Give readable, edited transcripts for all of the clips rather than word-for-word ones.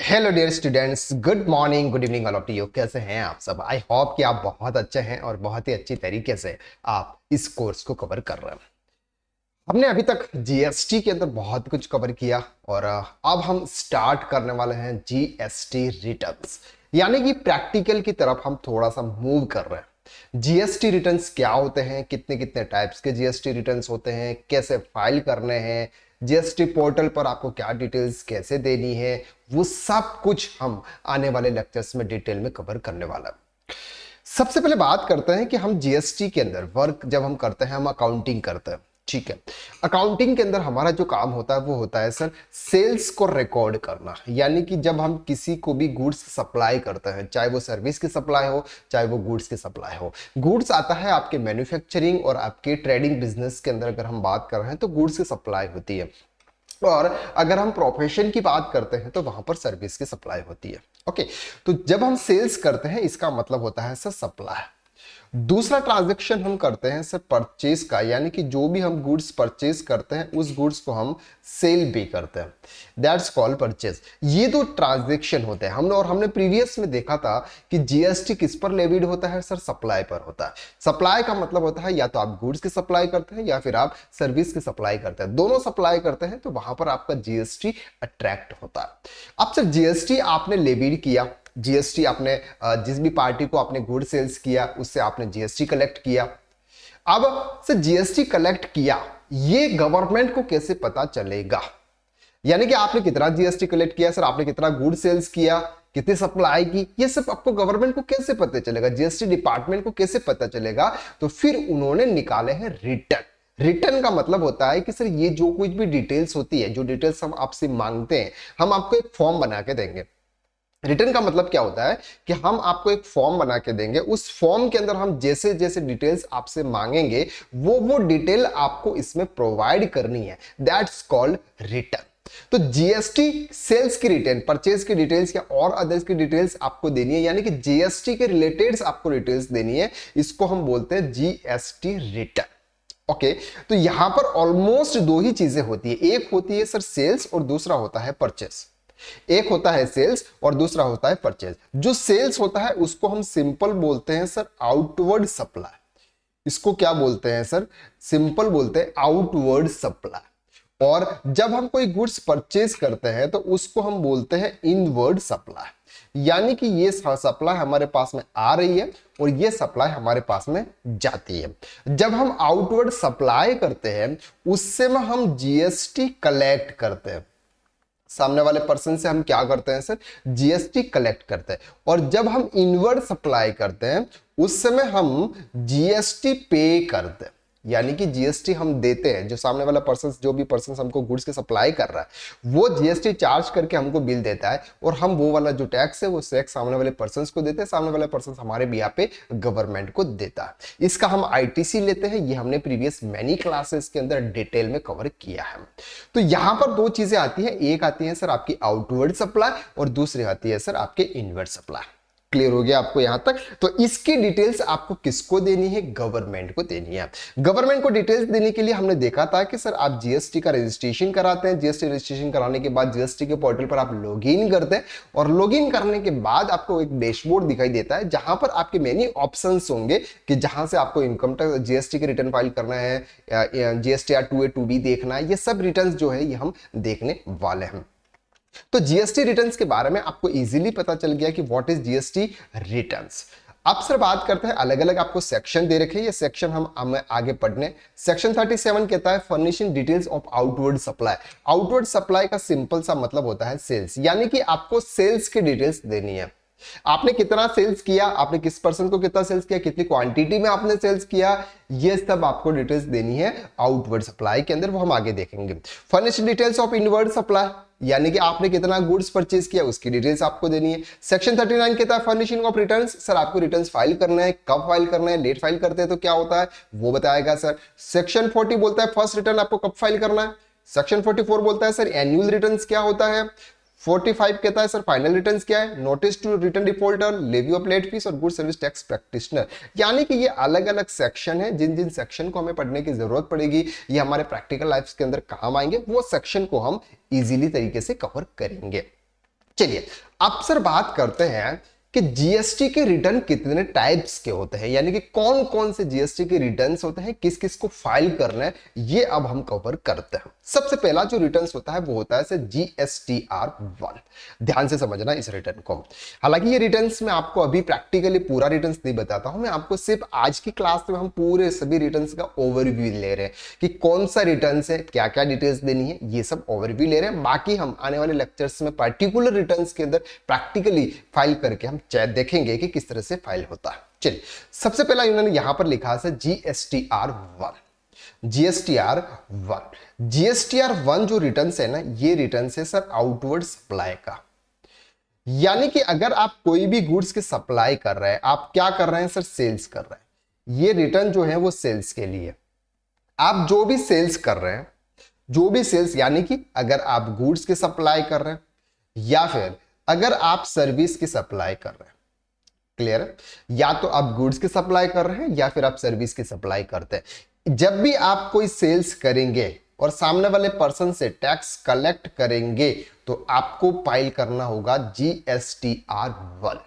Hello dear students, good morning, good evening all of you. कैसे हैं आप सब? आई होप कि आप बहुत अच्छे हैं और बहुत ही अच्छी तरीके से आप इस कोर्स को कवर कर रहे हैं। हमने अभी तक जीएसटी के अंदर बहुत कुछ कवर किया और अब हम स्टार्ट करने वाले हैं जीएसटी रिटर्न्स, यानी कि प्रैक्टिकल की तरफ हम थोड़ा सा मूव कर रहे हैं। जीएसटी रिटर्न्स क्या होते हैं, कितने कितने टाइप्स के जीएसटी रिटर्न्स होते हैं, कैसे फाइल करने हैं, जीएसटी पोर्टल पर आपको क्या डिटेल्स कैसे देनी है, वो सब कुछ हम आने वाले लेक्चर्स में डिटेल में कवर करने वाला है। सबसे पहले बात करते हैं कि हम जीएसटी के अंदर वर्क जब हम करते हैं, हम अकाउंटिंग करते हैं। ठीक है, अकाउंटिंग के अंदर हमारा जो काम होता है वो होता है सर सेल्स को रिकॉर्ड करना। यानी कि जब हम किसी को भी गुड्स सप्लाई करते हैं, चाहे वो सर्विस की सप्लाई हो चाहे वो गुड्स की सप्लाई हो, गुड्स आता है आपके मैन्युफैक्चरिंग और आपके ट्रेडिंग बिजनेस के अंदर अगर हम बात कर रहे हैं तो गुड्स की सप्लाई होती है। और अगर हम प्रोफेशन की बात करते हैं तो वहां पर सर्विस की सप्लाई होती है। ओके, तो जब हम सेल्स करते हैं इसका मतलब होता है सर सप्लाई। दूसरा ट्रांजैक्शन हम करते हैं सर परचेज का, यानी कि जो भी हम गुड्स परचेज करते हैं उस गुड्स को हम सेल भी करते हैं, दैट्स कॉल्ड परचेज। ये दो ट्रांजैक्शन होते हैं। हमने प्रीवियस में देखा था कि जीएसटी किस पर लेविड होता है सर, सप्लाई पर होता है। सप्लाई का मतलब होता है या तो आप गुड्स की सप्लाई करते हैं या फिर आप सर्विस की सप्लाई करते हैं, दोनों सप्लाई करते हैं तो वहां पर आपका जीएसटी अट्रैक्ट होता है। अब सर जीएसटी आपने लेविड किया, जीएसटी आपने जिस भी पार्टी को आपने गुड सेल्स किया उससे आपने जीएसटी कलेक्ट किया। अब सर जीएसटी कलेक्ट किया, ये गवर्नमेंट को कैसे पता चलेगा? यानी कि आपने कितना जीएसटी कलेक्ट किया सर, आपने कितना गुड सेल्स किया, कितनी सप्लाई की, ये सब आपको गवर्नमेंट को कैसे पता चलेगा, जीएसटी डिपार्टमेंट को कैसे पता चलेगा? तो फिर उन्होंने निकाले हैं रिटर्न। रिटर्न का मतलब होता है कि सर ये जो कुछ भी डिटेल्स होती है, जो डिटेल्स हम आपसे मांगते हैं, हम आपको एक फॉर्म बना के देंगे। रिटर्न का मतलब क्या होता है कि हम आपको एक फॉर्म बना के देंगे, उस फॉर्म के अंदर हम जैसे जैसे डिटेल्स आपसे मांगेंगे वो डिटेल आपको इसमें प्रोवाइड करनी है, दैट्स कॉल्ड रिटर्न। तो जीएसटी सेल्स की रिटर्न, परचेज की डिटेल्स या और अदर्स की डिटेल्स आपको देनी है, यानी कि जीएसटी के रिलेटेड आपको डिटेल्स देनी है, इसको हम बोलते हैं जीएसटी रिटर्न। ओके, तो यहां पर ऑलमोस्ट दो ही चीजें होती है, एक होती है सर सेल्स और दूसरा होता है परचेज। एक होता है सेल्स और दूसरा होता है परचेज। जो सेल्स होता है उसको हम सिंपल बोलते हैं सर आउटवर्ड सप्लाई। इसको क्या बोलते हैं सर? सिंपल बोलते हैं आउटवर्ड सप्लाई। और जब हम कोई गुड्स परचेज करते हैं तो उसको हम बोलते हैं इनवर्ड सप्लाई। यानी कि ये सप्लाई हमारे पास में आ रही है और ये सप्लाई हमारे पास में जाती है। जब हम आउटवर्ड सप्लाई करते हैं उससे में हम जीएसटी कलेक्ट करते हैं, सामने वाले पर्सन से हम क्या करते हैं सर? जीएसटी कलेक्ट करते हैं। और जब हम इनवर्ड सप्लाई करते हैं उस समय हम जीएसटी पे करते हैं, यानी कि जीएसटी हम देते हैं। जो सामने वाला पर्सन, जो भी पर्सन हमको गुड्स की सप्लाई कर रहा है वो जीएसटी चार्ज करके हमको बिल देता है और हम वो वाला जो टैक्स है वो टैक्स सामने वाले पर्सन को देते हैं, सामने वाले पर्सन हमारे भी यहाँ पे गवर्नमेंट को देता है। इसका हम आईटीसी लेते हैं, ये हमने प्रीवियस मैनी क्लासेस के अंदर डिटेल में कवर किया है। तो यहां पर दो चीजें आती है, एक आती है सर आपकी आउटवर्ड सप्लाई और दूसरी आती है सर आपके इनवर्ड सप्लाई। क्लियर हो गया आपको यहां तक? तो इसकी डिटेल्स आपको किसको देनी है? गवर्नमेंट को देनी है। गवर्नमेंट को डिटेल्स देने के लिए हमने देखा था कि सर आप जीएसटी का रजिस्ट्रेशन कराते हैं, जीएसटी रजिस्ट्रेशन कराने के बाद जीएसटी के पोर्टल पर आप लॉगिन करते हैं और लॉगिन करने के बाद आपको एक डैशबोर्ड दिखाई देता है जहां पर आपके मेनी ऑप्शंस होंगे कि जहां से आपको इनकम टैक्स जीएसटी के रिटर्न फाइल करना है, जीएसटीआर 2A 2B देखना है, ये सब रिटर्न जो है ये हम देखने वाले हैं। तो जीएसटी रिटर्न्स के बारे में आपको इजीली पता चल गया कि व्हाट इज जीएसटी रिटर्न्स। अब सर बात करते हैं, अलग अलग आपको सेक्शन दे रखे हैं, ये सेक्शन हम आगे पढ़ने। सेक्शन 37 कहता है furnishing details of outward supply. Outward supply का सिंपल सा मतलब होता है सेल्स, यानी कि आपको सेल्स की डिटेल्स देनी है। आपने कितना सेल्स किया, आपने किस पर्सन को कितना सेल्स किया, कितनी क्वांटिटी में आपने सेल्स किया, ये सब आपको डिटेल्स देनी है आउटवर्ड सप्लाई के अंदर, वो हम आगे देखेंगे। Furnished details of inward supply, यानी कि आपने कितना गुड्स परचेज किया उसकी डिटेल्स आपको देनी है। सेक्शन 39 कहता है फर्निशिंग ऑफ रिटर्न्स। सर आपको रिटर्न्स फाइल करना है, कब फाइल करना है, लेट फाइल करते हैं तो क्या होता है वो बताएगा सर। सेक्शन 40 बोलता है फर्स्ट रिटर्न आपको कब फाइल करना है। सेक्शन 44 बोलता है सर एनुअल रिटर्न्स क्या होता है। 45 कहता है सर फाइनल रिटर्न्स क्या है, notice to return defaulter, levy of late fees और गुड सर्विस टैक्स प्रैक्टिशनर। यानी कि ये अलग अलग सेक्शन है, जिन जिन सेक्शन को हमें पढ़ने की जरूरत पड़ेगी, ये हमारे प्रैक्टिकल लाइफ के अंदर काम आएंगे, वो सेक्शन को हम इजीली तरीके से कवर करेंगे। चलिए अब सर बात करते हैं कि जीएसटी के रिटर्न कितने टाइप्स के होते हैं, यानी कि कौन कौन से जीएसटी के रिटर्न्स होते हैं, किस किस को फाइल करना है, ये अब हम कवर करते हैं। सबसे पहला जो रिटर्न्स होता है वो होता है सर GSTR-1। ध्यान से समझना इस रिटर्न को। हालांकि ये रिटर्न्स में आपको अभी प्रैक्टिकली पूरा रिटर्न्स नहीं बताता हूं, मैं आपको सिर्फ आज की क्लास में हम पूरे सभी रिटर्न्स का ओवरव्यू ले रहे हैं कि कौन सा रिटर्न्स है, क्या क्या डिटेल्स देनी है, ये सब ओवरव्यू ले रहे हैं। बाकी हम आने वाले लेक्चर्स में पर्टिकुलर रिटर्न्स के अंदर प्रैक्टिकली फाइल करके हम देखेंगे कि किस तरह से फाइल होता है। चलिए सबसे पहला इन्होंने यहां पर लिखा है GSTR-1। GSTR-1 जो रिटर्न है ना, ये रिटर्न है सर आउटवर्ड सप्लाई का। यानी कि अगर आप कोई भी गुड्स के सप्लाई कर रहे हैं, आप क्या कर रहे हैं सर, सेल्स कर रहे हैं। ये रिटर्न जो है वो सेल्स के लिए, आप जो भी सेल्स कर रहे हैं, जो भी सेल्स, यानी कि अगर आप गुड्स के सप्लाई कर रहे हैं या फिर अगर आप सर्विस की सप्लाई कर रहे हैं, क्लियर है, या तो आप गुड्स की सप्लाई कर रहे हैं या फिर आप सर्विस की सप्लाई करते हैं। जब भी आप कोई सेल्स करेंगे और सामने वाले पर्सन से टैक्स कलेक्ट करेंगे तो आपको फाइल करना होगा GSTR-1।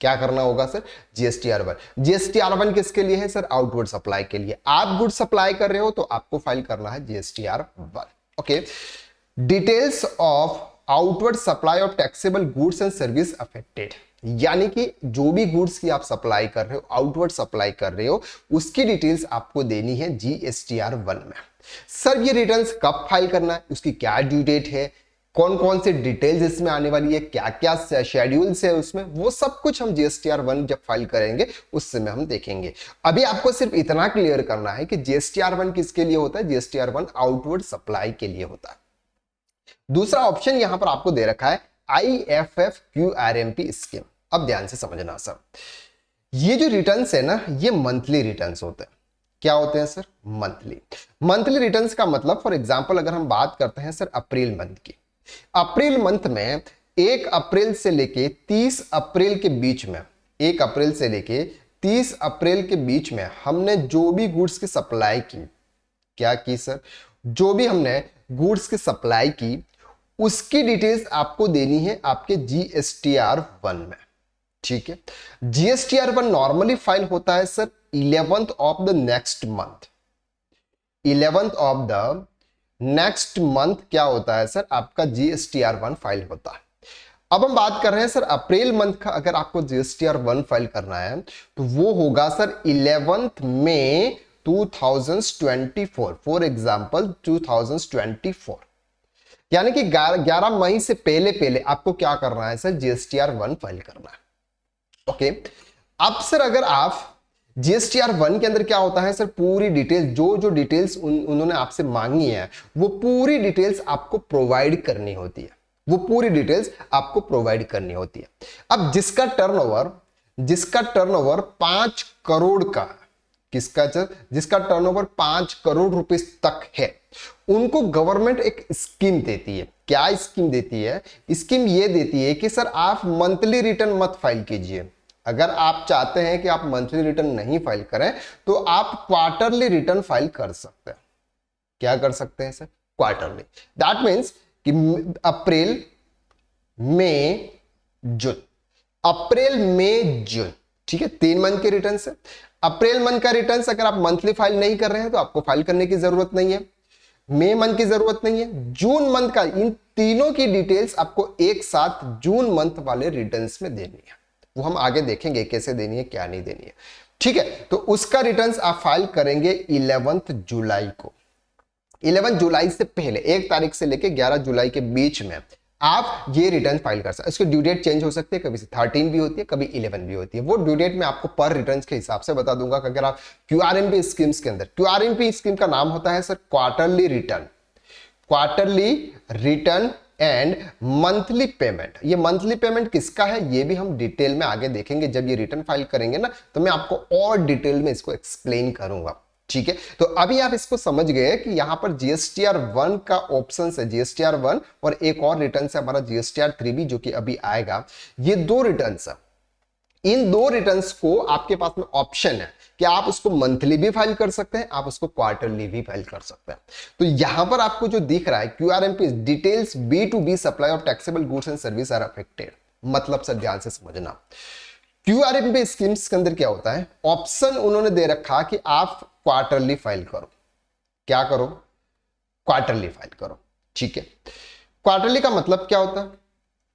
क्या करना होगा सर, GSTR-1। GSTR-1 किसके लिए है सर, आउटवर्ड सप्लाई के लिए। आप गुड्स सप्लाई कर रहे हो तो आपको फाइल करना है GSTR-1। Okay, details of outward supply of taxable goods and service affected, यानी कि जो भी गुड्स की आप सप्लाई कर रहे हो, आउटवर्ड सप्लाई कर रहे हो, उसकी डिटेल्स आपको देनी है GSTR-1 में। सर ये रिटर्न्स कब फाइल करना है, उसकी क्या ड्यू डेट है, कौन कौन से डिटेल्स इसमें आने वाली है, क्या क्या शेड्यूल्स है उसमें, वो सब कुछ हम GSTR-1 जब फाइल करेंगे उस समय हम देखेंगे। अभी आपको सिर्फ इतना क्लियर करना है कि GSTR-1 किसके लिए होता है, GSTR-1 आउटवर्ड सप्लाई के लिए होता है। दूसरा ऑप्शन यहां पर आपको दे रखा है IFFQRMP स्कीम। अब ध्यान से समझना सर, ये जो रिटर्न्स है ना, ये मंथली रिटर्न्स होते हैं। क्या होते हैं सर, मंथली रिटर्न्स का मतलब, फॉर एग्जांपल अगर हम बात करते हैं सर अप्रैल मंथ की, अप्रैल मंथ में 1 अप्रैल से लेके 30 अप्रैल के बीच में, 1 अप्रैल से लेके 30 अप्रैल के बीच में हमने जो भी गुड्स की सप्लाई की, क्या की सर, जो भी हमने गुड्स की सप्लाई की, उसकी डिटेल्स आपको देनी है आपके GSTR-1 में। ठीक है, GSTR-1 नॉर्मली फाइल होता है sir 11th of the next month. 11th of the next month क्या होता है सर, आपका GSTR-1 फाइल होता है। अब हम बात कर रहे हैं सर अप्रैल मंथ का, अगर आपको GSTR-1 फाइल करना है तो वो होगा sir 11th May 2024, for example 2024, यानी कि 11 मई से पहले पहले आपको क्या करना है सर, GSTR-1 फाइल करना है। ओके, अब सर अगर आप GSTR-1 के अंदर क्या होता है सर, पूरी डिटेल्स, जो डिटेल्स उन्होंने आपसे मांगी है वो पूरी डिटेल्स आपको प्रोवाइड करनी होती है, वो पूरी डिटेल्स आपको प्रोवाइड करनी होती है। अब जिसका टर्नओवर 5 करोड़ का, जिसका टर्नओवर 5 करोड़ रुपए तक है, उनको गवर्नमेंट एक स्कीम देती है। क्या स्कीम देती है, स्कीम ये देती है कि सर आप मंथली रिटर्न मत फाइल कीजिए। अगर आप चाहते हैं कि आप मंथली रिटर्न नहीं फाइल करें तो आप क्वार्टरली रिटर्न फाइल कर सकते हैं। क्या कर सकते हैं सर, क्वार्टरली। दैट मीन्स कि अप्रैल मई जून, अप्रैल मई जून, ठीक है, 3 मंथ के रिटर्न है। अप्रैल मंथ का रिटर्न अगर आप मंथली फाइल नहीं कर रहे हैं तो आपको फाइल करने की जरूरत नहीं है, मई मंथ की जरूरत नहीं है, जून मंथ का, इन तीनों की डिटेल्स आपको एक साथ जून मंथ वाले रिटर्न्स में देनी है। वो हम आगे देखेंगे कैसे देनी है, क्या नहीं देनी है। ठीक है, तो उसका रिटर्न्स आप फाइल करेंगे 11 जुलाई को। 11 जुलाई से पहले, 1 तारीख से लेके 11 जुलाई के बीच में आप ये रिटर्न फाइल कर सकते हैं। इसकी ड्यू डेट चेंज हो सकती है, कभी 13 भी होती है, कभी 11 भी होती है। वो ड्यू डेट मैं आपको पर रिटर्न के हिसाब से बता दूंगा कि अगर आप QRMP स्कीम्स के अंदर, QRMP स्कीम का नाम होता है sir quarterly return and monthly payment. ये मंथली पेमेंट किसका है ये भी हम डिटेल में आगे देखेंगे। जब ये रिटर्न फाइल करेंगे ना तो मैं आपको और डिटेल में इसको एक्सप्लेन करूंगा। ठीक है, तो अभी आप इसको समझ गए कि यहां पर GSTR-1 का ऑप्शन है, GSTR-1 और एक और रिटर्न है हमारा GSTR-3 भी, जो कि अभी आएगा। ये 2 रिटर्न है, इन 2 रिटर्न्स को आपके पास में ऑप्शन है कि आप उसको मंथली भी फाइल कर सकते हैं, आप उसको क्वार्टरली भी फाइल कर सकते हैं। तो यहां पर आपको जो दिख रहा है QRMP details B to B supply of taxable goods and service are affected, मतलब सर ध्यान से समझना, क्यूआरएमपी स्कीम्स के अंदर क्या होता है, ऑप्शन उन्होंने दे रखा कि आप क्वार्टरली फाइल करो, क्या करो, क्वार्टरली फाइल करो, ठीक है। क्वार्टरली का मतलब क्या होता है,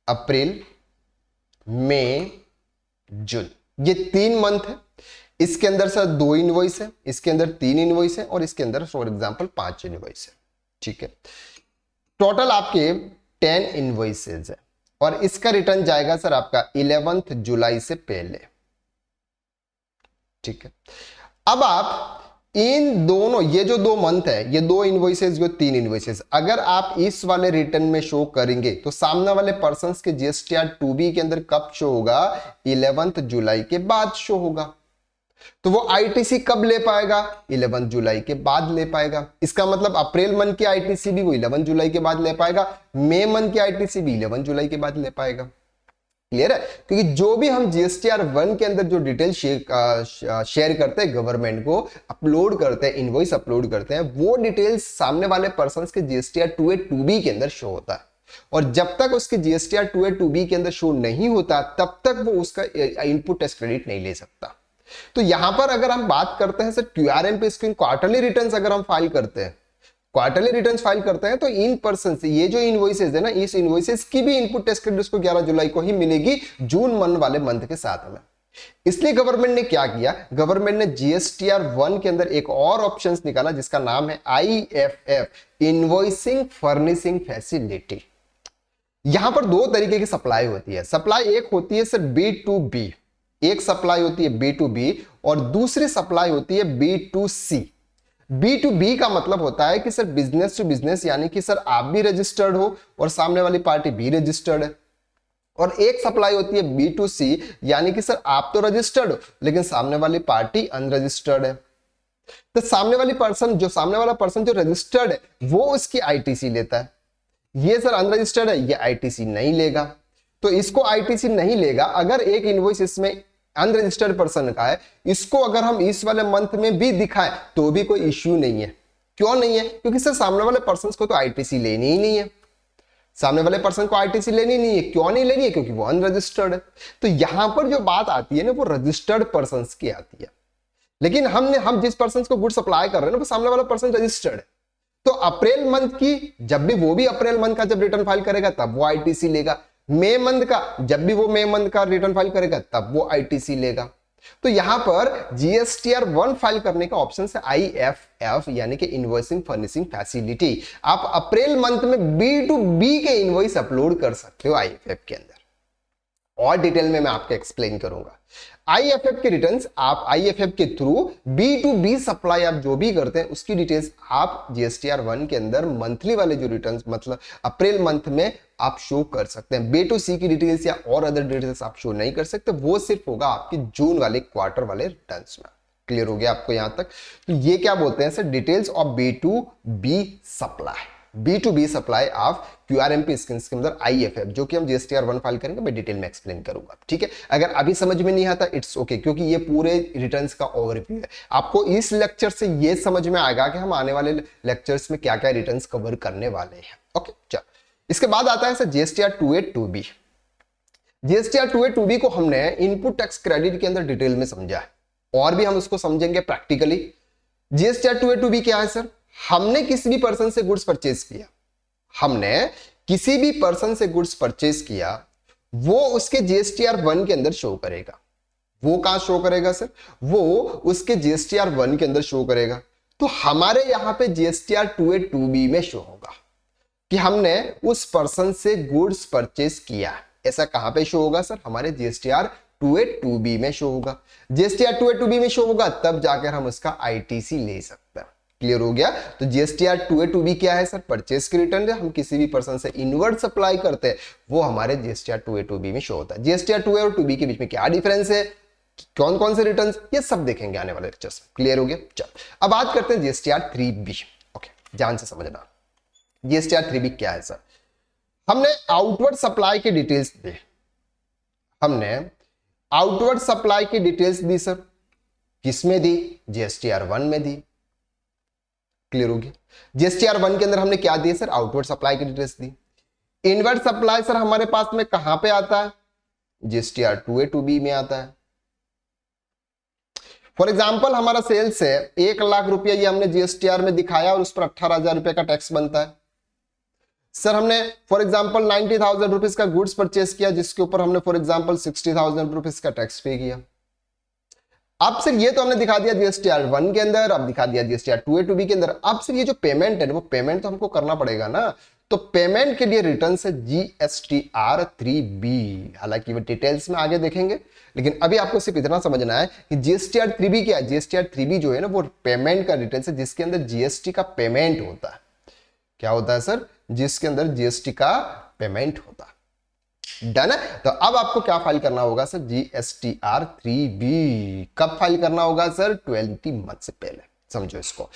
अप्रैल, मई, जून, ये 3 मंथ है, इसके अंदर सर 2 इनवॉइस है, इसके अंदर 3 इनवॉइस है और इसके अंदर फॉर एग्जांपल 5 इनवॉइस है, ठीक है। टोटल आपके 10 इनवॉइसेज है और इसका रिटर्न जाएगा सर आपका 11 जुलाई से पहले, ठीक है। अब आप इन दोनों, ये जो 2 मंथ है, ये 2 इनवॉइसेस, जो 3 इनवॉइसेस, अगर आप इस वाले रिटर्न में शो करेंगे तो सामने वाले पर्संस के जीएसटीआर 2B के अंदर कब शो होगा, 11 जुलाई के बाद शो होगा। तो वो आईटीसी कब ले पाएगा, 11 जुलाई के बाद ले पाएगा। इसका मतलब अप्रैल मंथ की आईटीसी भी वो 11 जुलाई के बाद ले पाएगा, मई मंथ की आईटीसी भी 11 जुलाई के बाद ले पाएगा। क्लियर है, क्योंकि जो भी हम जीएसटीआर 1 के अंदर जो डिटेल शेयर करते हैं, गवर्नमेंट को अपलोड करते हैं, इनवॉइस अपलोड करते हैं, वो डिटेल्स सामने वाले पर्संस के जीएसटीआर 2A 2B के अंदर शो होता है। और जब तक उसके जीएसटीआर 2A 2B के अंदर शो नहीं होता तब तक वो उसका इनपुट टैक्स क्रेडिट नहीं ले सकता। तो यहां पर अगर हम बात करते हैं सर क्यूआरएम पे स्क्रीन क्वार्टरली रिटर्न्स अगर हम फाइल करते हैं, क्वार्टरली रिटर्न्स फाइल करते हैं तो इन पर्सन से ये जो इनवॉइसेस है ना, इस इनवॉइसेस की भी इनपुट टैक्स क्रेडिट उसको 11 जुलाई को ही मिलेगी, जून मंथ वाले मंथ के साथ में। इसलिए गवर्नमेंट ने क्या किया, गवर्नमेंट ने जीएसटीआर 1 के अंदर एक और ऑप्शंस निकाला जिसका नाम है आईएफएफ, इनवॉइसिंग फर्निशिंग फैसिलिटी। यहां पर 2 तरीके की सप्लाई होती है। सप्लाई एक होती है सर बी टू बी, एक सप्लाई होती है बी टू बी और दूसरी सप्लाई होती है B to C. B to B का मतलब होता है कि सर बिजनेस टू बिजनेस, यानी कि सर आप भी रजिस्टर्ड हो और सामने वाली पार्टी भी रजिस्टर्ड है। और एक सप्लाई होती है बी टू सी, यानी कि सर आप तो रजिस्टर्ड हो लेकिन सामने वाली पार्टी अनरजिस्टर्ड है। तो सामने वाला पर्सन जो रजिस्टर्ड है वो उसकी आईटीसी लेता है, ये सर अनरजिस्टर्ड है, ये आईटीसी नहीं लेगा। तो इसको आईटीसी नहीं लेगा। अगर एक इनवॉइस इसमें अनरजिस्टर्ड पर्सन का है, इसको अगर हम इस वाले मंथ में भी दिखाएं तो भी कोई इश्यू नहीं है। क्यों नहीं है, क्योंकि सर सामने वाले पर्सन को तो आईटीसी लेनी ही नहीं है, सामने वाले पर्सन को आईटीसी लेनी नहीं है। क्यों नहीं लेनी है, क्योंकि वो अनरजिस्टर्ड है। तो यहां पर जो बात आती है ना वो रजिस्टर्ड पर्सन की आती है, लेकिन हम जिस पर्सन को गुड सप्लाई कर रहे हैं ना वो सामने वाला पर्सन रजिस्टर्ड है। तो अप्रैल मंथ की जब भी वो भी अप्रैल मंथ का जब रिटर्न फाइल करेगा तब वो आईटीसी लेगा, मई मंथ का जब भी वो मई मंथ का रिटर्न फाइल करेगा तब वो आईटीसी लेगा। तो यहां पर जीएसटीआर 1 फाइल करने का ऑप्शन है आईएफएफ, यानी कि इनवॉइसिंग फर्निशिंग फैसिलिटी। आप अप्रैल मंथ में बी टू बी के इनवॉइस अपलोड कर सकते हो आईएफएफ के अंदर, और डिटेल में मैं आपको एक्सप्लेन करूंगा। आईएफएफ के रिटर्न्स आप आईएफएफ के through B to B supply आप जो भी करते हैं उसकी डिटेल्स आप जीएसटीआर 1 के अंदर मंथली वाले जो रिटर्न्स मतलब अप्रैल मंथ में आप शो कर सकते हैं। बी टू सी की डिटेल्स या और अदर डिटेल्स आप शो नहीं कर सकते, वो सिर्फ होगा आपकी जून वाले क्वार्टर वाले रिटर्न्स में। क्लियर हो गया आपको यहां तक। तो ये क्या बोलते हैं sir, details of B to B supply, B to B supply of QRMP schemes के अंदर आईएफएफ, जो कि हम जीएसटीआर 1 फाइल करेंगे, मैं डिटेल में एक्सप्लेन करूंगा। ठीक है, अगर अभी समझ में नहीं आता इट्स ओके, क्योंकि ये पूरे रिटर्न्स का ओवरव्यू है। आपको इस लेक्चर से ये समझ में आएगा कि हम आने वाले लेक्चर्स में क्या क्या रिटर्न्स कवर करने वाले हैं। ओके, चलो इसके बाद आता है sir GSTR 2A 2B। GSTR 2A 2B को हमने इनपुट टैक्स क्रेडिट के अंदर डिटेल में समझा है और भी हम उसको समझेंगे प्रैक्टिकली। जीएसटीआर 2A 2B क्या है सर, हमने किसी भी पर्सन से गुड्स परचेज किया, हमने किसी भी पर्सन से गुड्स परचेज किया, वो उसके जीएसटीआर 1 के अंदर शो करेगा। वो कहां शो करेगा सर, वो उसके जीएसटीआर 1 के अंदर शो करेगा। तो हमारे यहां पे जीएसटीआर 2A 2B में शो होगा कि हमने उस पर्सन से गुड्स परचेज किया। ऐसा कहां पे शो होगा सर, हमारे जीएसटीआर 2A 2B में शो होगा। जीएसटीआर 2A 2B में शो होगा तब जाकर हम उसका आईटीसी ले सकते हैं। क्लियर हो गया। तो जीएसटीआर 2A 2B क्या है सर, परचेज की रिटर्न है, हम किसी भी पर्सन से इनवर्ड सप्लाई करते हैं वो हमारे जीएसटीआर 2A 2B में शो होता है। जीएसटीआर 2A और 2B के बीच में क्या डिफरेंस है, कौन कौन से रिटर्न्स, ये सब देखेंगे आने वाले लेक्चर्स में। क्लियर हो गया। चलो अब बात करते हैं जीएसटीआर 3B। ओके, ध्यान से समझना जीएसटीआर 3B क्या है सर। हमने आउटवर्ड सप्लाई की डिटेल्स दी, हमने आउटवर्ड सप्लाई की डिटेल्स दी सर। किसमें दी? GSTR 1 में दी। क्लियर हो गया? GSTR 1 के अंदर हमने क्या दिया सर? आउटवर्ड सप्लाई की डिटेल्स दी। इनवर्ड सप्लाई सर हमारे पास में कहां पे आता है? GSTR 2A 2B में आता है। फॉर एग्जाम्पल हमारा सेल्स है 1 लाख रुपया, ये हमने GSTR में दिखाया और उस पर 18,000 रुपए का टैक्स बनता है। सर हमने फॉर एग्जाम्पल 90,000 रुपीज का गुड्स परचेस किया, जिसके ऊपर हमने फॉर एग्जाम्पल 60,000 रुपीज का टैक्स पे किया। अब सर ये तो हमने दिखा दिया GSTR 1 के अंदर, अब दिखा दिया GSTR 2A 2B के अंदर। अब सर ये जो पेमेंट है वो पेमेंट तो हमको करना पड़ेगा ना, तो पेमेंट के लिए रिटर्न है GSTR 3B। हालांकि वो डिटेल्स में आगे देखेंगे, लेकिन अभी आपको सिर्फ इतना समझना है कि GSTR 3B क्या है। GSTR 3B जो है ना वो पेमेंट का डिटेल्स है, जिसके अंदर जीएसटी का पेमेंट होता है। क्या होता है सर? जिसके अंदर जीएसटी का पेमेंट होता है। डन है? तो अब आपको क्या फाइल करना होगा सर? GSTR 3B। कब फाइल करना होगा सर? 20 मंथ से पहले। समझो इसको।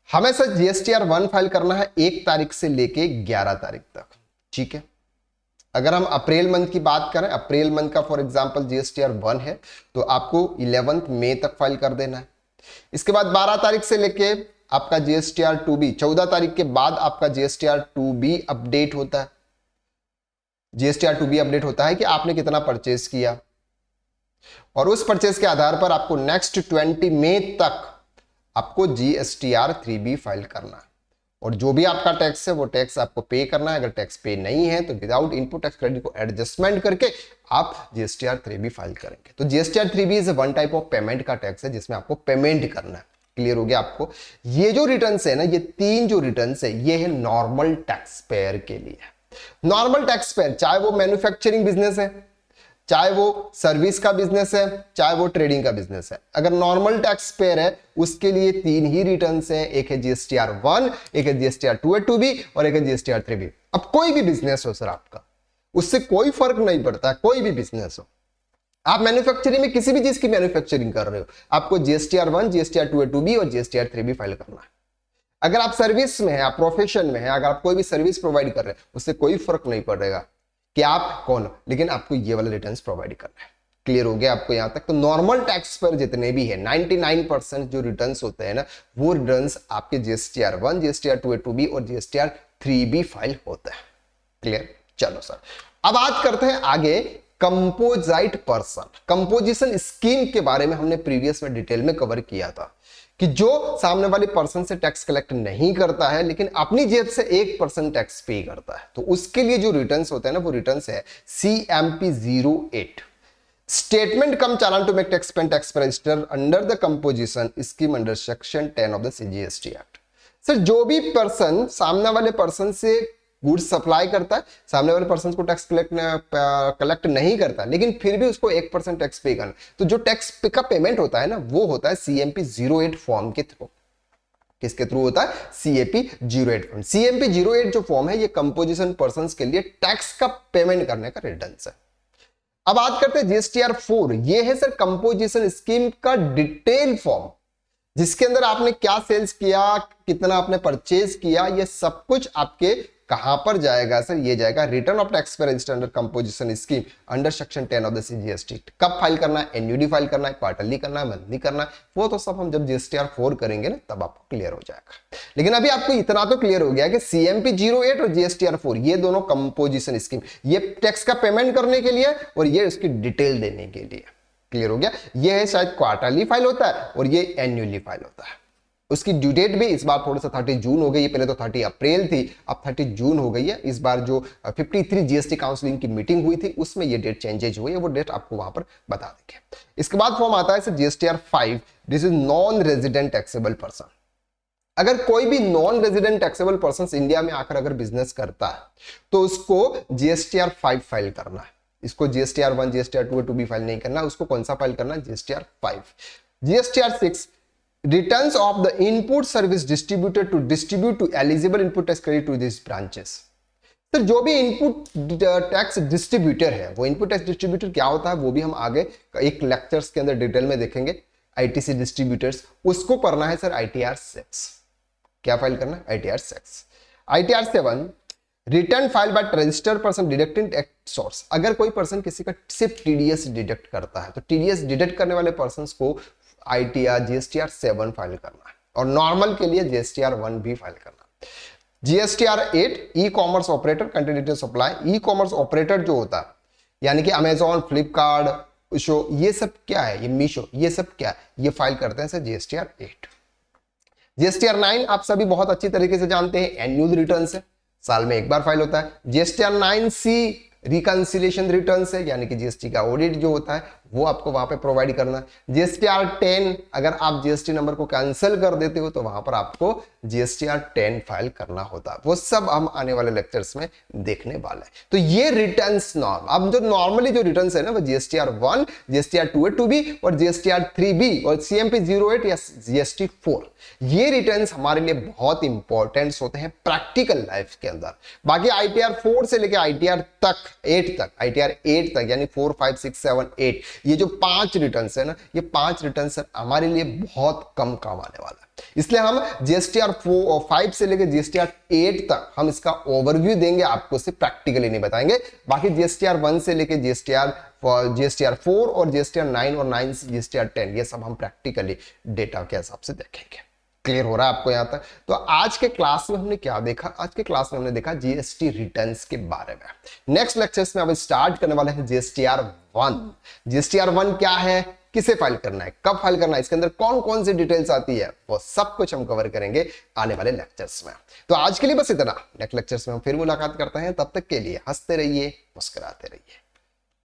हमें सर GSTR 1 फाइल करना है 1 तारीख से लेके 11 तारीख तक। ठीक है? अगर हम अप्रैल मंथ की बात करें, अप्रैल मंथ का फॉर एग्जांपल GSTR 1 है, तो आपको 11 मई तक फाइल कर देना है। इसके बाद 12 तारीख से लेके आपका GSTR 2B, 14 तारीख के बाद आपका GSTR 2B अपडेट होता है। GSTR 2B अपडेट होता है कि आपने कितना परचेस किया, और उस परचेस के आधार पर आपको नेक्स्ट 20 मई तक आपको GSTR 3B फाइल करना है। और जो भी आपका टैक्स है वो टैक्स आपको पे करना है। अगर टैक्स पे नहीं है तो विदाउट इनपुट टैक्स क्रेडिट को एडजस्टमेंट करके आप GSTR 3B फाइल करेंगे। तो GSTR 3B is one type of payment का टैक्स है, जिसमें आपको पेमेंट करना है। क्लियर हो गया आपको? ये जो रिटर्न्स है ना, ये 3 जो रिटर्न्स है, ये है नॉर्मल टैक्स पेयर के लिए। नॉर्मल टैक्स पेयर, चाहे वो मैन्युफैक्चरिंग बिजनेस है, चाहे वो सर्विस का बिजनेस है, चाहे वो ट्रेडिंग का बिजनेस है, अगर नॉर्मल टैक्स पेयर है उसके लिए 3 ही रिटर्न्स हैं। एक है GSTR 1, एक है GSTR 2A 2B और एक है GSTR 3B। अब कोई भी बिजनेस हो सर आपका, उससे कोई फर्क नहीं पड़ता, कोई भी बिजनेस हो। आप मैन्युफैक्चरिंग में किसी भी चीज की मैन्युफैक्चरिंग कर रहे हो, आपको GSTR 1, GSTR 2A 2B और GSTR 3B फाइल करना है। अगर आप सर्विस में है, आप प्रोफेशन में है, अगर आप कोई भी सर्विस प्रोवाइड कर रहे हैं, उससे कोई फर्क नहीं पड़ेगा कि आप कौन हो, लेकिन आपको ये वाला रिटर्न्स प्रोवाइड करना है। क्लियर हो गया आपको यहां तक? तो नॉर्मल टैक्स पर जितने भी है 99% जो रिटर्न्स होते हैं ना, वो रिटर्न्स आपके GSTR 1, GSTR 2A 2B और GSTR 3B फाइल होता है। क्लियर? चलो सर, अब बात करते हैं आगे कंपोजिट पर्सन। कंपोजिशन स्कीम के बारे में हमने प्रीवियस में डिटेल में कवर किया था कि जो सामने वाले पर्सन से टैक्स कलेक्ट नहीं करता है लेकिन अपनी जेब से 1% टैक्स पे करता है, तो उसके लिए जो रिटर्न्स होते हैं ना, वो रिटर्न्स है CMP 08, statement cum challan to make tax paid tax register under the composition scheme under section 10 of the CGST act. Sir जो भी पर्सन सामने वाले पर्सन से गुड्स सप्लाई करता है, सामने वाले पर्सन को टैक्स कलेक्ट नहीं करता, लेकिन फिर भी उसको 1% टैक्स पे करना, तो जो टैक्स का पेमेंट होता है ना, वो होता है CMP 08 फॉर्म के थ्रू। किसके थ्रू होता है? CMP 08 form. CMP 08 जो फॉर्म है, ये कंपोजिशन पर्सन के लिए टैक्स का पेमेंट करने का रिटर्न्स है। अब बात करते हैं GSTR 4। ये है सर कंपोजिशन स्कीम का डिटेल फॉर्म, जिसके अंदर आपने क्या सेल्स किया, कितना आपने परचेज किया, ये सब कुछ आपके कहां पर जाएगा सर? ये जाएगा रिटर्न ऑफ टैक्स पे register under composition scheme under section 10 of the CGST। कब फाइल करना है? एन्युअली फाइल करना है, क्वार्टरली करना है, मंथली करना है, वो तो सब हम जब GSTR 4 करेंगे ना, तब आपको क्लियर हो जाएगा। लेकिन अभी आपको इतना तो क्लियर हो गया कि CMP 08 और GSTR 4 ये दोनों कंपोजिशन स्कीम, ये टैक्स का पेमेंट करने के लिए और ये उसकी डिटेल देने के लिए। क्लियर हो गया? ये है शायद क्वार्टरली फाइल होता है और ये एन्युअली फाइल होता है। उसकी ड्यू डेट भी इस बार थोड़ा सा 30 जून हो गई है, पहले तो 30 अप्रैल थी, अब 30 जून हो गई है। इस बार जो 53 GST काउंसिलिंग की मीटिंग हुई थी उसमें ये डेट चेंजेज हुई है, वो डेट आपको वहां पर बता देंगे। इसके बाद फॉर्म आता है sir GSTR 5, this is non resident taxable person. अगर कोई भी non resident taxable person India में आकर अगर बिजनेस करता है तो उसको GSTR 5 फाइल करना है। इसको GSTR 1, GSTR 2 2B फाइल नहीं करना, उसको कौन सा फाइल करना है? GSTR 5। GSTR 6, returns of the input service distributor to distribute to eligible input tax credit to these branches। Sir जो भी इनपुट टैक्स डिस्ट्रीब्यूटर है, वो इनपुट टैक्स डिस्ट्रीब्यूटर क्या होता है वो भी हम आगे एक लेक्चर्स के अंदर डिटेल में देखेंगे। ITC डिस्ट्रीब्यूटर्स, उसको करना है सर ITR 6। क्या फाइल करना है? ITR 6। ITR 7, return file by registered person deducting tax source. अगर कोई पर्सन किसी का सिर्फ TDS डिडक्ट करता है, तो TDS डिडक्ट करने वाले पर्सन को ITR GSTR 7 फाइल करना है और नॉर्मल के लिए GSTR 1 भी फाइल करना है। GSTR 8 e commerce operator continuity supply. E commerce operator जो होता है यानी कि अमेजॉन, फ्लिपकार्ट, शो, ये सब क्या है, ये मीशो, ये सब क्या है, ये फाइल करते हैं सर GSTR 8। GSTR 9 आप सभी बहुत अच्छी तरीके से जानते हैं, एनुअल रिटर्न है, साल में एक बार फाइल होता है। GSTR 9C रिकंसिलेशन रिटर्न है, यानी कि जीएसटी का ऑडिट जो होता है वो आपको वहां पे प्रोवाइड करना है। GSTR 10 अगर आप जीएसटी नंबर को कैंसिल कर देते हो तो वहां पर आपको GSTR 10 फाइल करना होता है। वो सब हम आने वाले लेक्चर्स में देखने वाले हैं। तो ये रिटर्न्स नॉर्म, अब जो नॉर्मली जो रिटर्न्स है ना वो GSTR 1, GSTR 2A2B और GSTR 3B और CMP 08 या GST 4, ये रिटर्न्स हमारे लिए बहुत इंपॉर्टेंट होते हैं प्रैक्टिकल लाइफ के अंदर। बाकी ITR 4 से लेकर ITR 8 तक, ITR 8 तक यानी 4, 5, 6, 7, 8, ये जो 5 रिटर्न्स है ना, ये 5 रिटर्न्स हमारे लिए बहुत कम काम आने वाला है। इसलिए हम GSTR 5 से लेकर GSTR 8 तक हम इसका ओवरव्यू देंगे, आपको सिर्फ प्रैक्टिकली नहीं बताएंगे। बाकी GSTR 1 से लेकर GSTR 4 और GSTR 9 और 9 से GSTR 10 ये सब हम प्रैक्टिकली डेटा के हिसाब से देखेंगे। क्लियर हो रहा है आपको यहां तक? तो आज के क्लास में हमने क्या देखा? आज के क्लास में हमने देखा जीएसटी रिटर्न्स के बारे में। नेक्स्ट लेक्चर्स में अब स्टार्ट करने वाले हैं GSTR 1। GSTR 1 क्या है, किसे फाइल करना है, कब फाइल करना है, इसके अंदर कौन कौन सी डिटेल्स आती है, वो सब कुछ हम कवर करेंगे आने वाले लेक्चर्स में। तो आज के लिए बस इतना, नेक्स्ट लेक्चर्स में हम फिर मुलाकात करते हैं। तब तक के लिए हंसते रहिए, मुस्कुराते रहिए।